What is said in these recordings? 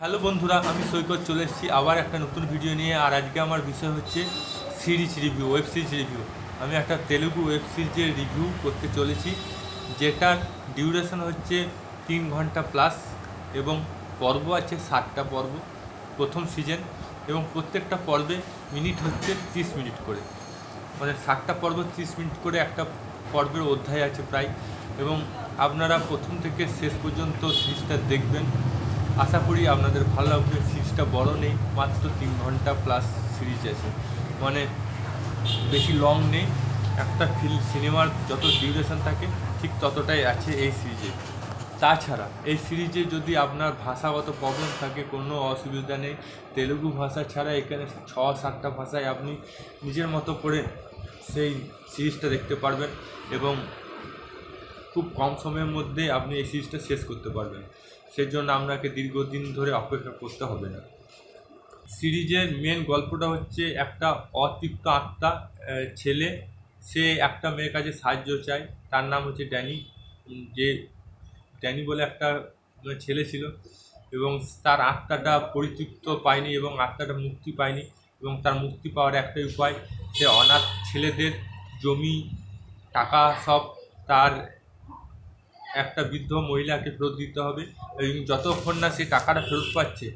Hello বন্ধুরা, আমি সৈকত চলে এসেছি আবার একটা নতুন ভিডিও নিয়ে। আর আজকে আমার বিষয় হচ্ছে series review, web series review. আমি একটা তেলুগু ওয়েব সিরিজের রিভিউ করতে চলেছি, যেটার ডিউরেশন হচ্ছে 3 ঘন্টা প্লাস এবং পর্ব আছে 7টা পর্ব, প্রথম সিজন। এবং প্রত্যেকটা পর্বে মিনিট হচ্ছে 30 মিনিট করে, মানে 7টা পর্ব 30 মিনিট করে একটা পর্বের অধ্যায় আছে প্রায়। এবং আপনারা প্রথম থেকে শেষ পর্যন্ত সিরিজটা দেখবেন, আশা করি আপনাদের ভালো লাগবে। সিরিজটা বড় নেই, মাত্র 3 ঘন্টা প্লাস সিরিজ আছে, মানে বেশি লং নেই। একটা সিনেমার যত ডিউরেশন থাকে ঠিক ততটাই আছে এই সিরিজে। তাছাড়া এই সিরিজে যদি আপনার ভাষাগত প্রবলেম থাকে, কোনো অসুবিধা নেই। তেলুগু ভাষা ছাড়া এখানে 6-7টা ভাষায় আপনি নিজের মতো করে সেই সিরিজটা দেখতে পারবেন এবং খুব কম সময়ের মধ্যে আপনি এই সিরিজটা শেষ করতে পারবেন। সেই জন্য আপনাকে দীর্ঘদিন ধরে অপেক্ষা করতে হবে না। সিরিজের মেন গল্পটা হচ্ছে একটা অতৃপ্ত আত্মা ছেলে, সে একটা মেয়ের কাছে সাহায্য চায়। তার নাম হচ্ছে ড্যানি। যে ড্যানি বলে একটা ছেলে ছিল এবং তার আত্মাটা পরিতৃপ্ত পায়নি এবং আত্মাটা মুক্তি পায়নি। এবং তার মুক্তি পাওয়ার একটাই উপায়, সে অনাথ ছেলেদের জমি টাকা সব তার একটা বৃদ্ধ মহিলাকে ফেরত দিতে হবে। এবং যতক্ষণ না সে টাকাটা ফেরত পাচ্ছে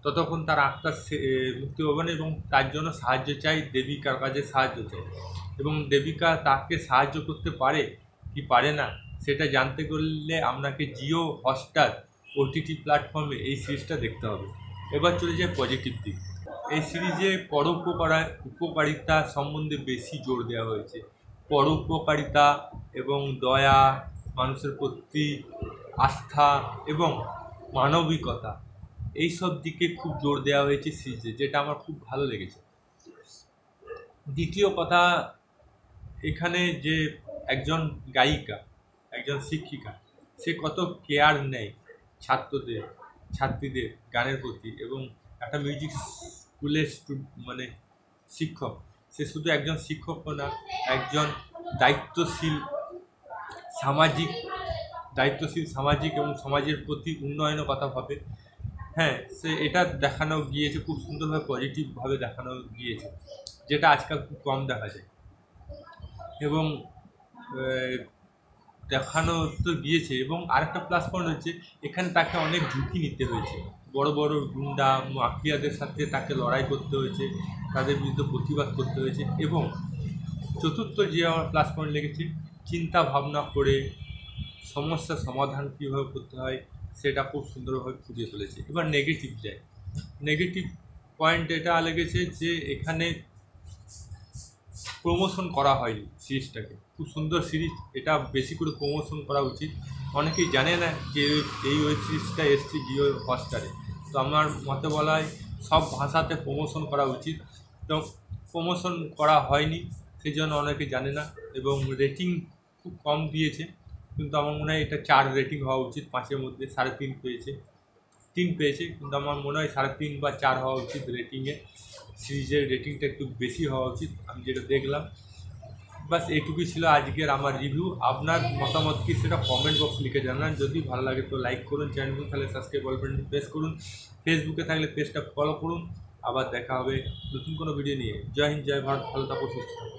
ততক্ষণ তার আত্মা মুক্তি হবে না। এবং তার জন্য সাহায্য চাই, দেবিকার কাছে সাহায্য চাই। এবং দেবিকা তাকে সাহায্য করতে পারে কি পারে না সেটা জানতে গেলে আপনাকে জিও হটস্টার ওটিটি প্ল্যাটফর্মে এই সিরিজটা দেখতে হবে। এবার চলে যায় পজিটিভ দিক। এই সিরিজে উপকারিতা সম্বন্ধে বেশি জোর দেওয়া হয়েছে। পরোপকারিতা এবং দয়া, মানুষের প্রতি আস্থা এবং মানবিকতা, এইসব দিকে খুব জোর দেওয়া হয়েছে সিরিজে, যেটা আমার খুব ভালো লেগেছে। দ্বিতীয় কথা, এখানে যে একজন গায়িকা, একজন শিক্ষিকা, সে কত কেয়ার নেয় ছাত্রীদের গানের প্রতি। এবং একটা মিউজিক স্কুলের মানে শিক্ষক, সে শুধু একজন শিক্ষকও না, একজন দায়িত্বশীল সামাজিক এবং সমাজের প্রতি উন্নয়নের কথা ভাবে। হ্যাঁ, সে এটা দেখানো গিয়েছে, খুব সুন্দরভাবে পজিটিভভাবে দেখানো গিয়েছে, যেটা আজকাল খুব কম দেখা যায়। এবং দেখানো তো গিয়েছে। এবং আরেকটা প্লাস পয়েন্ট হচ্ছে, এখানে তাকে অনেক ঝুঁকি নিতে হয়েছে। বড় বড় গুন্ডা মাফিয়াদের সাথে তাকে লড়াই করতে হয়েছে, তাদের বিরুদ্ধে প্রতিবাদ করতে হয়েছে। এবং চতুর্থ যে আমার প্লাস পয়েন্ট লেগেছে, চিন্তা ভাবনা করে সমস্যার সমাধান কীভাবে করতে হয় সেটা খুব সুন্দরভাবে ফুটিয়ে তুলেছে। এবার নেগেটিভ পয়েন্ট এটা লেগেছে যে এখানে প্রমোশন করা হয়নি সিরিজটাকে। খুব সুন্দর সিরিজ, এটা বেশি করে প্রমোশন করা উচিত। অনেকেই জানে না যে এই ওয়েব সিরিজটা এসছে জিও হটস্টারে। তো আমার মতে বলা হয় সব ভাষাতে প্রমোশন করা উচিত, তো প্রমোশন করা হয়নি, সেই জন্য অনেকে জানে না। এবং রেটিং খুব কম দিয়েছে, কিন্তু আমার মনে হয় এটা 4 রেটিং হওয়া উচিত। 5-এর মধ্যে 3.5 পেয়েছে, 3 পেয়েছে, কিন্তু আমার মনে হয় 3.5 বা 4 হওয়া উচিত রেটিংয়ে। সিরিজের রেটিংটা একটু বেশি হওয়া উচিত, আমি যেটা দেখলাম। বাস এইটুকুই ছিল আজকের আমার রিভিউ। আপনার মতামত কি সেটা কমেন্ট বক্সে লিখে জানান। যদি ভালো লাগে তো লাইক করুন, চ্যানেলটি তাহলে সাবস্ক্রাইব বাটনটি প্রেস করুন, ফেসবুকে থাকলে পেজটা ফলো করুন। আবার দেখা হবে নতুন কোনো ভিডিও নিয়ে। জয় হিন্দ, জয় ভারত, ভালো থাকুন, সুস্থ থাকুন।